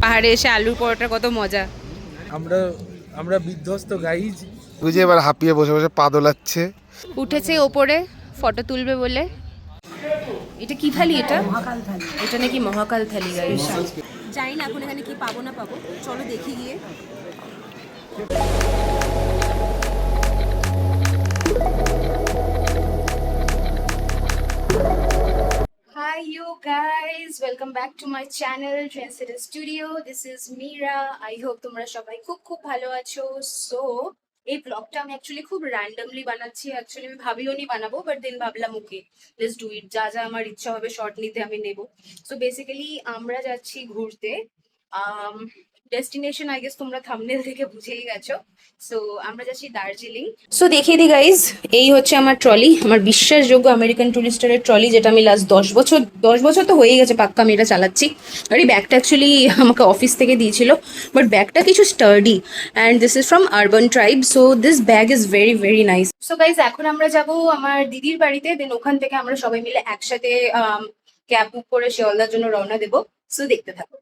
পাহাড়ে এসে আলুর পরোটা কত মজা। আমরা আমরা বিধ্বস্ত গাইজ। বুঝে এবার হাঁপিয়ে বসে বসে পা দোলাচ্ছে। উঠেছে ওপরে ফটো তুলবে বলে। এটা কি থালি? এটা মহাকাল থালি। এটা নাকি মহাকাল থালি গাইস। জানি না এখন এখানে কি পাবো না পাবো, চলো দেখি গিয়ে। Hi you guys, welcome back to my channel Trendsetter Studio. This is Mira. I hope তোমরা সবাই খুব খুব ভালো আছো। সো এই ব্লগটা আমি অ্যাকচুয়ালি খুব র্যান্ডমলি বানাচ্ছি। অ্যাকচুয়ালি আমি ভাবিও নি বানাবো, বাট দেন ভাবলাম ওকে লেটস ডু ইট। যা যা আমার ইচ্ছা হবে শর্ট নিতে আমি নেব। সো বেসিক্যালি আমরা যাচ্ছি ঘুরতে। ডেস্টিনেশন আই গেস তোমরা থাম্বনেল থেকে বুঝেই গেছো। সো আমরা যাচ্ছি দার্জিলিং। সো দেখিয়ে দিই গাইজ, এই হচ্ছে আমার ট্রলি, আমার বিশ্বাসযোগ্য আমেরিকান টুরিস্টারের ট্রলি, যেটা আমি লাস্ট 10 বছর তো হয়েই গেছে পাক্কা আমি এটা চালাচ্ছি। আর এই ব্যাগটা অ্যাকচুয়ালি আমাকে অফিস থেকে দিয়েছিল, বাট ব্যাগটা কিছু Sturdy and this is from urban tribe. So this bag is very very nice. So guys এখন আমরা যাব আমার দিদির বাড়িতে, দেন ওখান থেকে আমরা সবাই মিলে একসাথে ক্যাব বুক করে শিয়ালদার জন্য রওনা দেবো। সো দেখতে থাকো।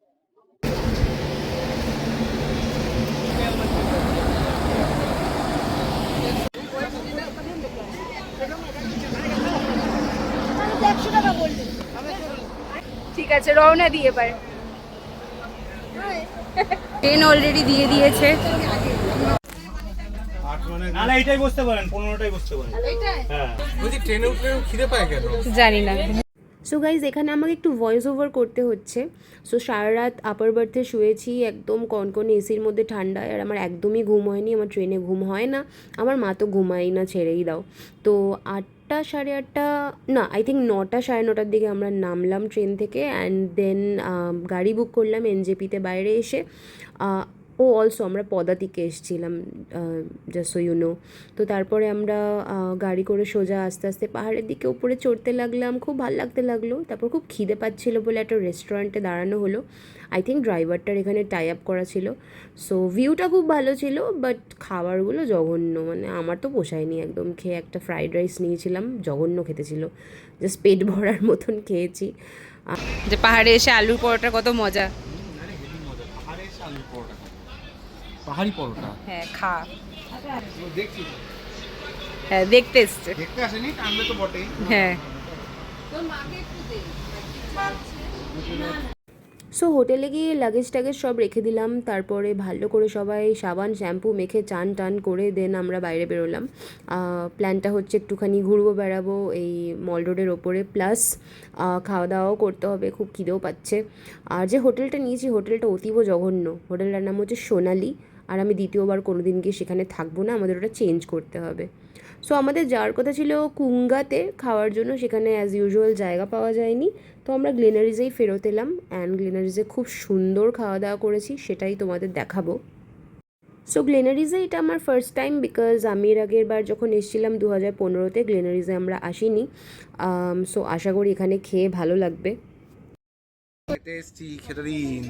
ঠিক আছে, রওনা দিয়ে পারে। ট্রেন অলরেডি দিয়ে দিয়েছে। না না এটাই বসতে পারেন, 15টাই বসতে পারেন। হ্যাঁ বলছি ট্রেনে উঠলে খিদে পায় কেন? জানি না। সো গাইজ এখানে আমাকে একটু ভয়েস ওভার করতে হচ্ছে। সো সারা রাত আপার বার্থে শুয়েছি একদম কনকনে এসির মধ্যে ঠান্ডায়, আর আমার একদমই ঘুম হয়নি। আমার ট্রেনে ঘুম হয় না, আমার মা তো ঘুমাই না, ছেড়েই দাও। তো 8টা সাড়ে 8টা না, আই থিঙ্ক 9টা সাড়ে 9টার দিকে আমরা নামলাম ট্রেন থেকে, অ্যান্ড দেন গাড়ি বুক করলাম এনজেপিতে বাইরে এসে। অলসো আমরা পদাতিকে এসেছিলাম, জাস্ট সো ইউ নো। তো তারপরে আমরা গাড়ি করে সোজা আস্তে আস্তে পাহাড়ের দিকে উপরে চড়তে লাগলাম। খুব ভালো লাগতে লাগলো। তারপর খুব খিদে পাচ্ছিল বলে একটা রেস্টুরেন্টে দাঁড়ানো হলো। আই থিঙ্ক ড্রাইভারটার এখানে টাই আপ করা ছিল। সো ভিউটা খুব ভালো ছিল, বাট খাবারগুলো জঘন্য, মানে আমার তো পোষায়নি একদম। খেয়ে একটা ফ্রাইড রাইস নিয়েছিলাম, জঘন্য খেতে ছিল, জাস্ট পেট ভরার মতন খেয়েছি। যে পাহাড়ে এসে আলুর পরোটা কত মজা। পাহাড়ি পরোটা হ্যাঁ খা। দেখছি, হ্যাঁ দেখতে এসছে। দেখতে আসেনি, কানবে তো বটেই। হ্যাঁ সো হোটেলে গিয়ে লাগেজ টাগেজ সব রেখে দিলাম। তারপরে ভালো করে সবাই সাবান শ্যাম্পু মেখে চান টান করে দেন আমরা বাইরে বেরোলাম। প্ল্যানটা হচ্ছে একটুখানি ঘুরবো বেড়াবো এই মল রোডের ওপরে, প্লাস খাওয়া দাওয়াও করতে হবে, খুব খিদেও পাচ্ছে। আর যে হোটেলটা নিয়েছি হোটেলটা অতীব জঘন্য। হোটেলটার নাম হচ্ছে সোনালি, আর আমি দ্বিতীয়বার কোনো দিন গিয়ে সেখানে থাকবো না, আমাদের ওটা চেঞ্জ করতে হবে। সো আমাদের যাওয়ার কথা ছিল কুঙ্গাতে খাওয়ার জন্য, সেখানে অ্যাজ ইউজুয়াল জায়গা পাওয়া যায়নি। তো আমরা গ্লেনারিজেই ফেরত এলাম, অ্যান্ড গ্লেনারিজে খুব সুন্দর খাওয়া দাওয়া করেছি, সেটাই তোমাদের দেখাবো। সো গ্লেনারিজে এটা আমার ফার্স্ট টাইম, বিকজ আমি এর আগের বার যখন এসেছিলাম 2015-তে, গ্লেনারিজে আমরা আসিনি। সো আশা করি এখানে খেয়ে ভালো লাগবে। খেতে এসছি, খেতে দিন।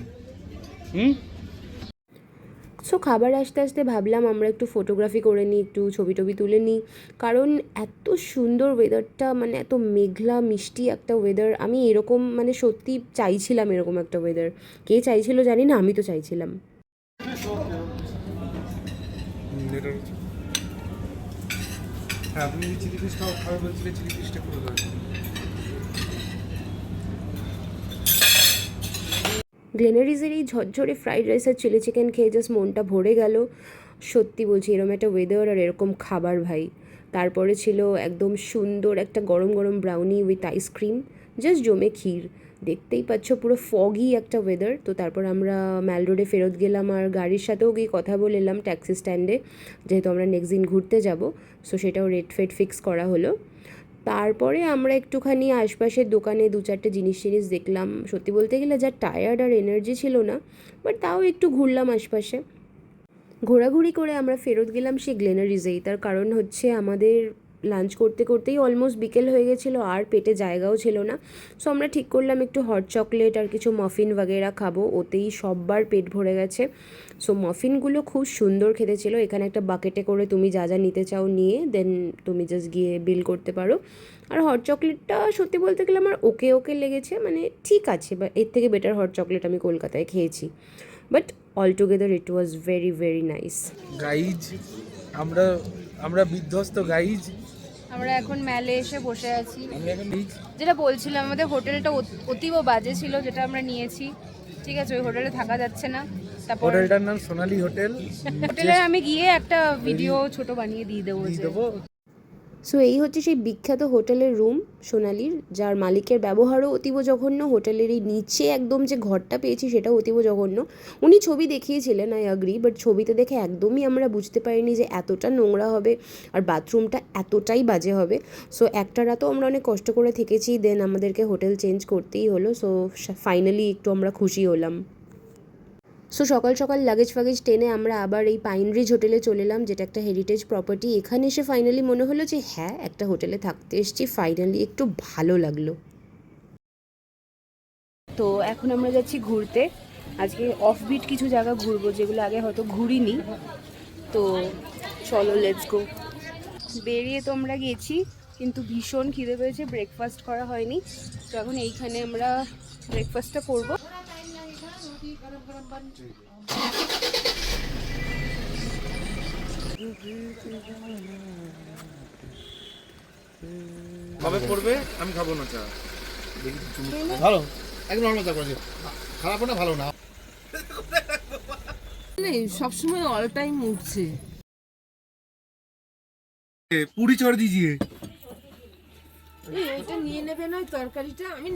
সো খাবার আসতে আসতে ভাবলাম আমরা একটু ফটোগ্রাফি করে নিই, একটু ছবি টবি তুলে নিই, কারণ এত সুন্দর ওয়েদারটা, মানে এত মেঘলা মিষ্টি একটা ওয়েদার। আমি এরকম মানে সত্যি চাইছিলাম এরকম একটা ওয়েদার। কে চাইছিল জানি না, আমি তো চাইছিলাম। হ্যাঁ, আপনি যদি চিলি ফিশ খাবে বলছিলেন, চিলি ফিশটা করে দেবেন। গ্লেনারিজের এই ঝরঝরে ফ্রাইড রাইস আর চিলি চিকেন খেয়ে জাস্ট মনটা ভরে গেল। সত্যি বলছি, এরকম একটা ওয়েদার আর এরকম খাবার ভাই। তারপরে ছিল একদম সুন্দর একটা গরম গরম ব্রাউনি উইথ আইসক্রিম, জাস্ট জমে ক্ষীর। দেখতেই পাচ্ছ পুরো ফগি একটা ওয়েদার। তো তারপর আমরা ম্যাল রোডে ফেরত গেলাম, আর গাড়ির সাথেও গিয়ে কথা বলে এলাম ট্যাক্সি স্ট্যান্ডে, যেহেতু আমরা নেক্সট দিন ঘুরতে যাব। সো সেটাও রেট ফেট ফিক্স করা হলো। তারপরে আমরা একটুখানি আশপাশের দোকানে 2-4টে জিনিস দেখলাম। সত্যি বলতে গেলে যা টায়ার্ড আর এনার্জি ছিল না, বাট তাও একটু ঘুরলাম আশপাশে। ঘোরাঘুরি করে আমরা ফেরত গেলাম সেই গ্লেনারিজেই। তার কারণ হচ্ছে আমাদের লাঞ্চ করতে করতেই অলমোস্ট বিকেল হয়ে গেছিলো, আর পেটে জায়গাও ছিল না। সো আমরা ঠিক করলাম একটু হট চকলেট আর কিছু মাফিন বাগেরা খাবো, ওতেই সববার পেট ভরে গেছে। সো মাফিনগুলো খুব সুন্দর খেতে ছিল। এখানে একটা বাকেটে করে তুমি যা যা নিতে চাও নিয়ে দেন তুমি জাস্ট গিয়ে বিল করতে পারো। আর হট চকলেটটা সত্যি বলতে গেলে আমার ওকে ওকে লেগেছে, মানে ঠিক আছে, বা এর থেকে বেটার হট চকলেট আমি কলকাতায় খেয়েছি, but all together it was very very nice. Guys আমরা আমরা বিধ্বস্ত গাইজ। আমরা এখন ম্যালে এসে বসে আছি। আমি এখন যেটা বলছিলাম, আমাদের হোটেলটা অতীব বাজে ছিল যেটা আমরা নিয়েছি, ঠিক আছে, ওই হোটেলে থাকা যাচ্ছে না। তারপর হোটেলটার নাম সোনালী হোটেল। হোটেলে আমি গিয়ে একটা ভিডিও ছোট বানিয়ে দিয়ে দেবো। সো এই হচ্ছে সেই বিখ্যাত হোটেলের রুম সোনালির, যার মালিকের ব্যবহারও অতীব জঘন্য। হোটেলের এই নিচে একদম যে ঘরটা পেয়েছি সেটাও অতীব জঘন্য। উনি ছবি দেখিয়েছিলেন, আই অ্যাগ্রি, বাট ছবিতে দেখে একদমই আমরা বুঝতে পারিনি যে এতটা নোংরা হবে আর বাথরুমটা এতটাই বাজে হবে। সো একটা রাতও আমরা অনেক কষ্ট করে থেকেছি, দেন আমাদেরকে হোটেল চেঞ্জ করতেই হলো। সো ফাইনালি একটু আমরা খুশি হলাম। সো সকাল সকাল লাগেজ ফাগেজ টেনে আমরা আবার এই পাইন রিজ হোটেলে চলে এলাম, যেটা একটা হেরিটেজ প্রপার্টি। এখানে এসে ফাইনালি মনে হলো যে হ্যাঁ, একটা হোটেলে থাকতে এসেছি, ফাইনালি একটু ভালো লাগলো। তো এখন আমরা যাচ্ছি ঘুরতে। আজকে অফবিট কিছু জায়গা ঘুরবো যেগুলো আগে হয়তো ঘুরিনি। তো চলো, লেটস গো। বেরিয়ে তো আমরা গেছি, কিন্তু ভীষণ খিদে পেয়েছে, ব্রেকফাস্ট করা হয়নি। তো এখন এইখানে আমরা ব্রেকফাস্টটা করবো। কবে পড়বে? আমি খাবো না চা। ভালো, একদম নর্মাল চা করেছে, খারাপও না ভালো না। সবসময় অল টাইম উঠছে। পুরি চড় দিজিয়ে। এটা নিয়ে নেবে না তরকারিটা? আমি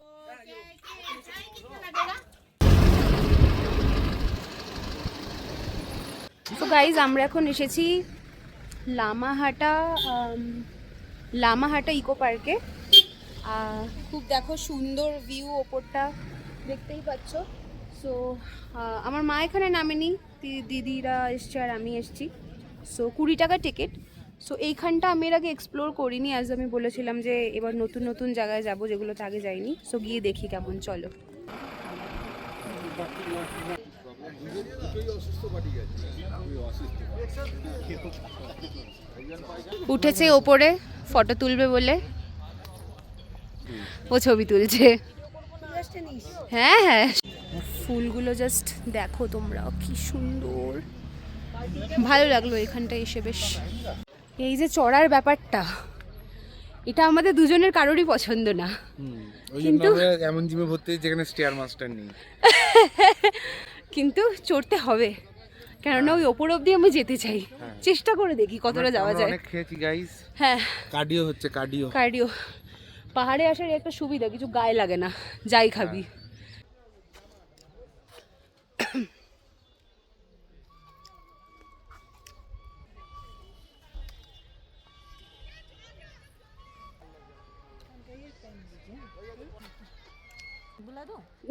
তো গাইজ আমরা এখন এসেছি লামাহাটা ইকো পার্কে। খুব দেখো সুন্দর ভিউ, ওপরটা দেখতেই পাচ্ছ। সো আমার মা এখানে নামেনি, দিদিরা এসছে আর আমি এসছি। সো 20 টাকা টিকিট। সো এইখানটা আমি এর আগে এক্সপ্লোর করিনি, আজ আমি বলেছিলাম যে এবার নতুন নতুন জায়গায় যাব যেগুলোতে আগে যাইনি। সো গিয়ে দেখি কেমন, চলো। উঠেছে ওপরে ফটো তুলবে বলে, ও ছবি তুলছে। হ্যাঁ হ্যাঁ, ফুলগুলো জাস্ট দেখো তোমরা, কি সুন্দর, ভালো লাগলো এখানটা এসে বেশ। এই যে চড়ার ব্যাপারটা, এটা আমাদের দুজনের কারোরই পছন্দ না, কিন্তু এমন জিমে ভর্তি যেখানে স্টেয়ার মাস্টার নেই। কিন্তু চড়তে হবে, কেননা ওই ওপর অবধি আমি যেতে চাই। চেষ্টা করে দেখি কতটা যাওয়া যায়। অনেক খেয়েছি গাইস। হ্যাঁ, কার্ডিও হচ্ছে, কার্ডিও। কার্ডিও। পাহাড়ে আসার একটা সুবিধা, কিছু গায়ে লাগে না, যাই খাবি।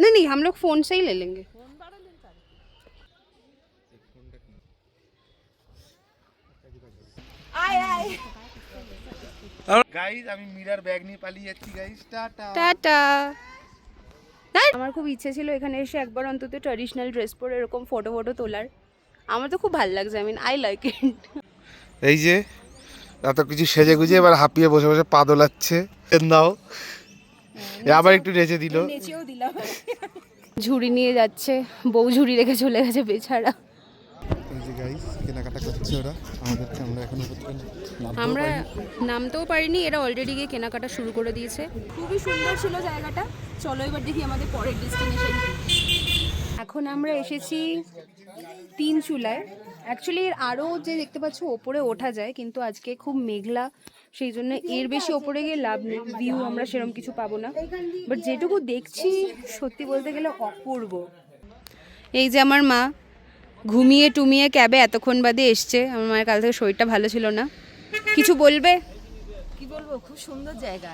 नहीं नहीं, हम लोग फोन से ही ले लेंगे। গাইস আমি মিরার ব্যাগ নিয়ে পালিয়ে যাচ্ছি গাইস। Tata tata. আমার খুব ইচ্ছে ছিল এখানে এসে একবার অন্তত ট্র্যাডিশনাল ড্রেস পরে এরকম ফটো তোলার। আমার তো খুব ভালো লাগছে, আই লাইক ইট। এই যে এত কিছু সেজে গুজে এবার হাঁপিয়ে বসে বসে পা দোলাচ্ছে। নাও, আবার একটু নেচে দিল। নেচেও দিলাম। ঝুড়ি নিয়ে যাচ্ছে, বউ ঝুড়ি রেখে চলে গেছে বেচারা। এই যে গাইস কেনাকাটা করছে ওরা, আমাদেরকে আমরা এখনো আমরা নামতেও পারিনি, এরা অলরেডি গিয়ে কেনাকাটা শুরু করে দিয়েছে। খুবই সুন্দর ছিল জায়গাটা। চলো এবার দেখি আমাদের পরের ডেস্টিনেশন। এখন আমরা এসেছি তিনচুলায়। অ্যাকচুয়ালি এর আরও যে দেখতে পাচ্ছ ওপরে ওঠা যায়, কিন্তু আজকে খুব মেঘলা, সেই জন্য এর বেশি ওপরে গিয়ে লাভ নেই, ভিউ আমরা সেরকম কিছু পাবো না। বাট যেটুকু দেখছি সত্যি বলতে গেলে অপূর্ব। এই যে আমার মা ঘুমিয়ে টুমিয়ে ক্যাবে এতক্ষণ বাদে এসছে। আমার মায়ের কাল থেকে শরীরটা ভালো ছিল না। কিছু বলবে? কি বলবো, খুব সুন্দর জায়গা,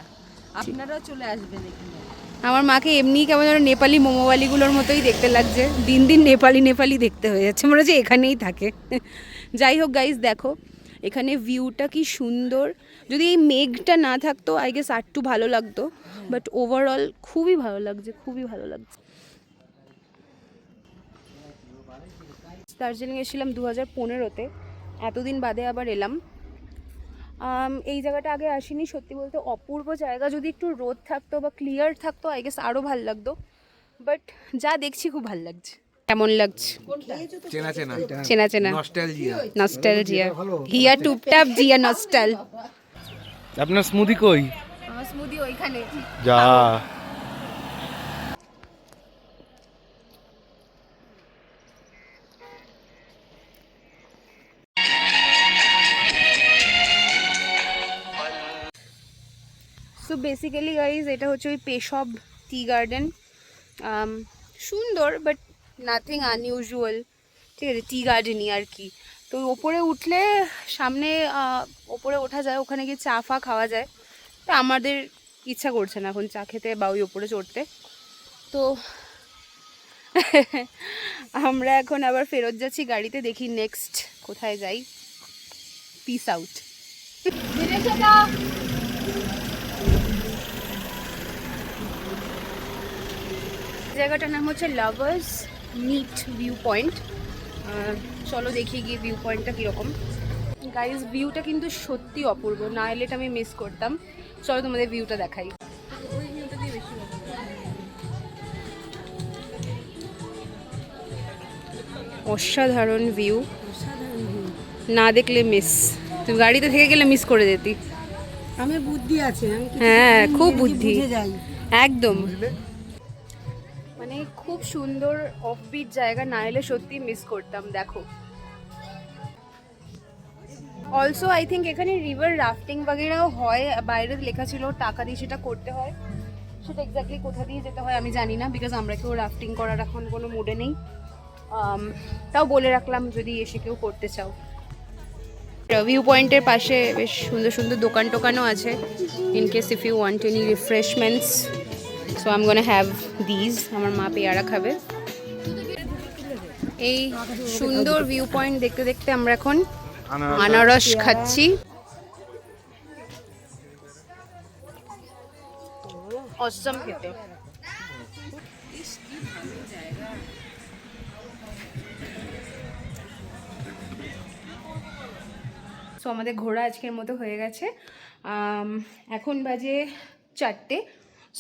আপনারাও চলে আসবেন এখানে। আমার মাকে এমনি কেমন যেন নেপালি মোমোবালিগুলোর মতোই দেখতে লাগছে, দিন দিন নেপালি দেখতে হয়ে যাচ্ছে, মনে হচ্ছে এখানেই থাকে। যাই হোক গাইজ, দেখো এখানে ভিউটা কি সুন্দর। যদি এই মেঘটা না থাকতো আই গেস আর একটু ভালো লাগতো, বাট ওভারঅল খুবই ভালো লাগছে, খুবই ভালো লাগছে। দার্জিলিং এসেছিলাম 2015-তে, এতদিন বাদে আবার এলাম। এই জায়গাটা আগে আসিনি, সত্যি বলতে অপূর্ব জায়গা। যদি একটু রোদ থাকতো বা ক্লিয়ার থাকতো আই গেস আরও ভাল লাগতো, বাট যা দেখছি খুব ভাল লাগছে। কেমন লাগছে? চেনা চেনা চেনা চেনা, নস্টালজিয়া। নস্টালজিয়া, হিয়া টুপটাপ জিয়া নস্টাল। আপনার স্মুদি কই? আমার স্মুদি ওইখানে। যা সো বেসিক্যালি গাইজ এটা হচ্ছে ওই পেশব টি গার্ডেন। সুন্দর বাট নাথিং আনইউজুয়াল, ঠিক আছে, টি গার্ডেনই আর কি। তো ওপরে উঠলে সামনে ওপরে ওঠা যায়, ওখানে গিয়ে চা ফা খাওয়া যায়। তো আমাদের ইচ্ছা করছে না এখন চা খেতে বা ওই ওপরে চড়তে, তো আমরা এখন আবার ফেরত যাচ্ছি গাড়িতে। দেখি নেক্সট কোথায় যাই। Piece out. জায়গাটার নাম হচ্ছে লাভার্স মিট ভিউ পয়েন্ট। চলো দেখি গিয়ে ভিউ পয়েন্টটা কীরকম। গাইজ ভিউটা কিন্তু সত্যি অপূর্ব, না এলে এটা আমি মিস করতাম। চলো তোমাদের ভিউটা দেখাই। অসাধারণ ভিউ, না দেখলে মিস। তুমি গাড়িতে থেকে গেলে মিস করে যেতি। আমি বুদ্ধি আছে, আমি হ্যাঁ খুব বুদ্ধি, যাই। একদম। মানে খুব সুন্দর অফবিট জায়গা, না এলে সত্যি মিস করতাম। দেখো অলসো আই থিঙ্ক এখানে রিভার রাফটিং বাগেরাও হয়। বাইরে লেখা ছিল টাকা দিয়ে সেটা করতে হয়, সেটা এক্স্যাক্টলি কোথা দিয়ে যেতে হয় আমি জানি না, বিকজ আমরা কেউ রাফটিং করার এখন কোনো মুডে নেই। তাও বলে রাখলাম যদি এসে কেউ করতে চাও। ভিউ পয়েন্টের পাশে বেশ সুন্দর সুন্দর দোকান টোকানও আছে, in case if you want any refreshments. So I am gonna have this. আমার মা পেয়ারা খাবে। এই সুন্দর ভিউ পয়েন্ট দেখতে দেখতে আমরা এখন আনারস খাচ্ছি। অসম খেতে। সো আমাদের ঘোরা আজকের মতো হয়ে গেছে। এখন বাজে 4টে।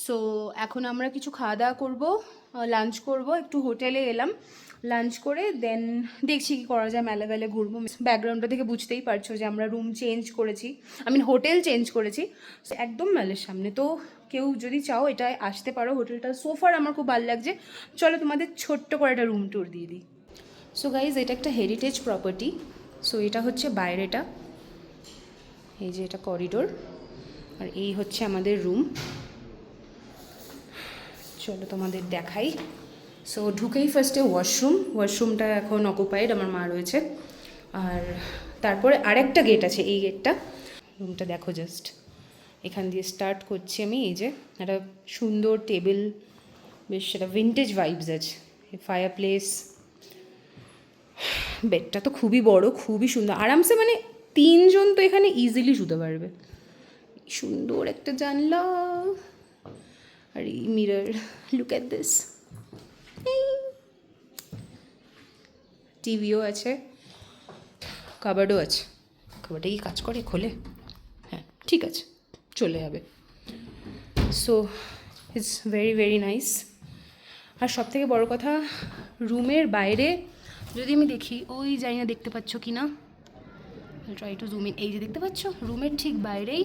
সো এখন আমরা কিছু খাওয়া দাওয়া করবো, লাঞ্চ করব। একটু হোটেলে এলাম, লাঞ্চ করে দেন দেখছি কি করা যায়। মেলা বেলা ঘুরবো। ব্যাকগ্রাউন্ডটা থেকে বুঝতেই পারছো যে আমরা রুম চেঞ্জ করেছি, হোটেল চেঞ্জ করেছি একদম মেলের সামনে। তো কেউ যদি চাও এটায় আসতে পারো। হোটেলটা সোফার আমার খুব ভালো লাগছে। চলো তোমাদের ছোট্ট করে একটা রুম ট্যুর দিয়ে দিই। সো গাইজ এটা একটা হেরিটেজ প্রপার্টি। সো এটা হচ্ছে বাইরেটা, এই যে এটা করিডোর, আর এই হচ্ছে আমাদের রুম। চলো তোমাদের দেখাই। সো ঢুকেই ফার্স্টে ওয়াশরুমটা এখন অকুপাইড, আমার মা রয়েছে। আর তারপরে আরেকটা গেট আছে, এই গেটটা। রুমটা দেখো জাস্ট, এখান দিয়ে স্টার্ট করছি আমি। এই যে একটা সুন্দর টেবিল, বেশ সেটা ভিন্টেজ ভাইবস আছে। ফায়ার প্লেস, বেডটা তো খুবই বড়, খুবই সুন্দর, আরামসে 3 জন তো এখানে ইজিলি শুতে পারবে। সুন্দর একটা জানলা আর এই মিরর, লুক অ্যাট দিস। টিভিও আছে, কাবার্ডও আছে। কাবার্ডে কি কাজ করে? খোলে? হ্যাঁ ঠিক আছে, চলে যাবে। So it's very very nice. আর সবথেকে বড় কথা, রুমের বাইরে যদি আমি দেখি, ওই জানি না দেখতে পাচ্ছ কি না, ট্রাই টু জুম ইন। এই যে দেখতে পাচ্ছ, রুমের ঠিক বাইরেই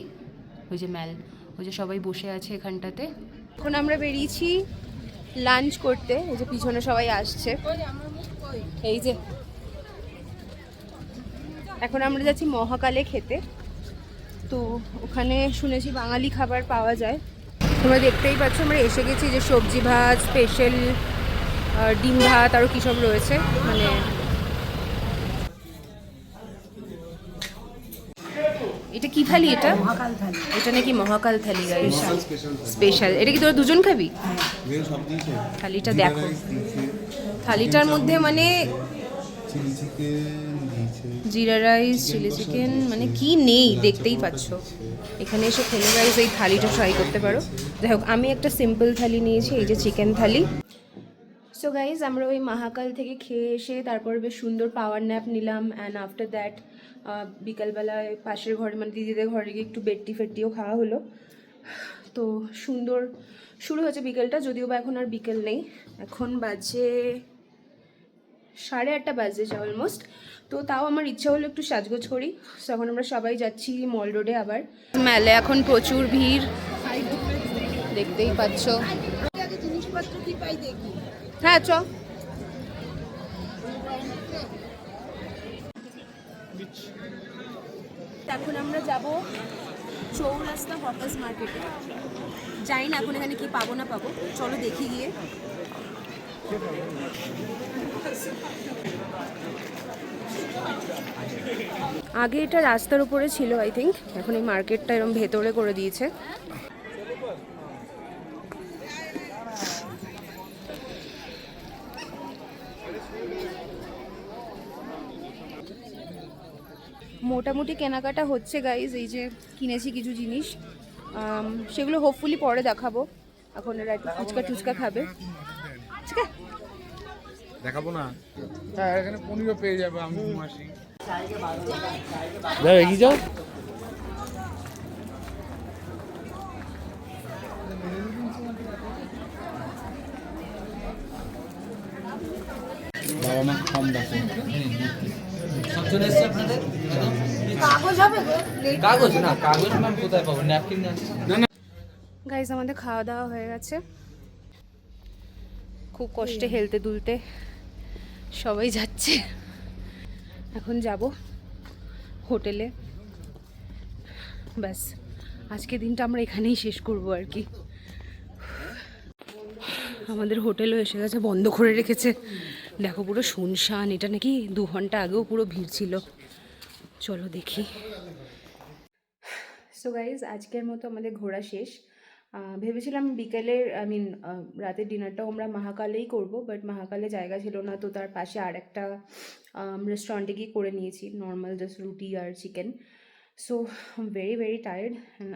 ওই যে ম্যাল, ওই যে সবাই বসে আছে এখানটাতে। এখন আমরা বেরিয়েছি লাঞ্চ করতে। এই যে পিছনে সবাই আসছে, এই যে এখন আমরা যাচ্ছি মহাকালে খেতে। তো ওখানে শুনেছি বাঙালি খাবার পাওয়া যায়। তোমরা দেখতেই পাচ্ছ আমরা এসে গেছি। যে সবজি ভাত, স্পেশাল ডিম ভাত, আরও কী সব রয়েছে। এটা কি থালি? এটা এটা নাকি মহাকাল থালি গাইস, স্পেশাল। এটা কি তোরা দুজন খাবি? থালিটা দেখো, থালিটার মধ্যে জিরা রাইস, চিলি চিকেন, কি নেই দেখতেই পাচ্ছ। এখানে এসে খেলে গাইস এই থালিটা ট্রাই করতে পারো। যাই হোক, আমি একটা সিম্পল থালি নিয়েছি, এই যে চিকেন থালি। সো গাইজ আমরা ওই মহাকাল থেকে খেয়ে এসে তারপর বেশ সুন্দর পাওয়ার ন্যাপ নিলাম। অ্যান্ড আফটার দ্যাট বিকালবেলায় পাশের ঘরে মানে দিদিদের ঘরে গিয়ে একটু বেডটি ফেটটিও খাওয়া হলো। তো সুন্দর শুরু হয়েছে বিকেলটা, যদিও বা এখন আর বিকেল নেই, এখন বাজে 8:30 বাজে অলমোস্ট। তো তাও আমার ইচ্ছা হলো একটু সাজগোজ করি। তো এখন আমরা সবাই যাচ্ছি মল রোডে আবার। মেলে এখন প্রচুর ভিড়, দেখতেই পাচ্ছ। হ্যাঁ চ। এখন আমরা যাব চৌরাস্তা হকার্স মার্কেটে। জানি না এখন এখানে কি পাবো না পাবো, চলো দেখি গিয়ে। আগে এটা রাস্তার উপরে ছিল আই থিঙ্ক, এখন এই মার্কেটটা এরকম ভেতরে করে দিয়েছে। মোটামুটি কেনাকাটা হচ্ছে গাইজ, এই যে কিনেছি কিছু জিনিস, সেগুলো হোপফুলি পরে দেখাবো। এখন এরা একটু ফুচকা টুচকা খাবে। ঠিক আছে, দেখাবো না? হ্যাঁ, এখানে পনিরও পেয়ে যাবে, আমি মাসি। এগিয়ে যাও। বাবা মা কম দেখো। সব চলে এসছে আপনাদের? কাগজ না, কাগজ ম্যাম কোথায় পাবো? ন্যাপকিন আছে? গাইজ আমাদের খাওয়া দাওয়া হয়ে গেছে, খুব কষ্টে হেলতে দুলতে সবাই যাচ্ছে। এখন যাব হোটেলে, ব্যাস আজকে দিনটা আমরা এখানেই শেষ করব আর কি। আমাদের হোটেলও এসে গেছে, বন্ধ করে রেখেছে, দেখো পুরো শুনশান। এটা নাকি 2 ঘন্টা আগেও পুরো ভিড় ছিল। চলো দেখি। সো গাইজ আজকের মতো আমাদের ঘোরা শেষ। ভেবেছিলাম বিকেলের রাতের ডিনারটাও আমরা মহাকালেই করব, বাট মহাকালে জায়গা ছিল না, তো তার পাশে আর একটা রেস্টুরেন্টে গিয়ে করে নিয়েছি নর্মাল জাস্ট রুটি আর chicken. So very very tired.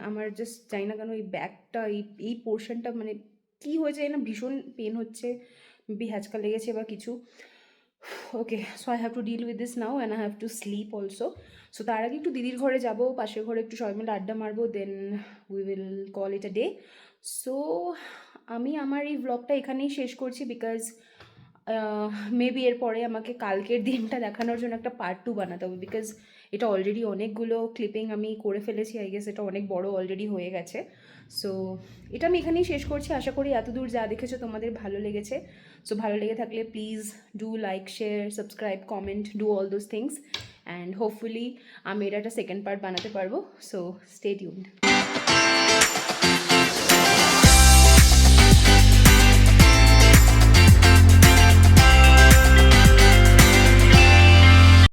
আমার জাস্ট জানি না কেন এই ব্যাকটা এই পোর্শনটা মানে কী হয়েছে না, ভীষণ পেন হচ্ছে, মেবি হ্যাচকা লেগেছে বা কিছু। Okay, so I have to deal with this now and I have to sleep also. So তার আগে একটু দিদির ঘরে যাব, পাশের ঘরে একটু সবাই মিলে আড্ডা মারবো, then we will call it a day. So আমি আমার এই ব্লগটা এখানেই শেষ করছি, বিকজ মেবি এরপরে আমাকে কালকের দিনটা দেখানোর জন্য একটা পার্ট 2 বানাতে হবে, বিকজ এটা অলরেডি অনেকগুলো ক্লিপিং আমি করে ফেলেছি। আই গেস এটা অনেক বড় অলরেডি হয়ে গেছে। সো এটা আমি এখানেই শেষ করছি। আশা করি এতদূর যা দেখেছো তোমাদের ভালো লেগেছে। সো ভালো লেগে থাকলে please do like, share, subscribe, comment, do all those things, and hopefully আমি এটা একটা সেকেন্ড পার্ট বানাতে পারবো। So stay tuned.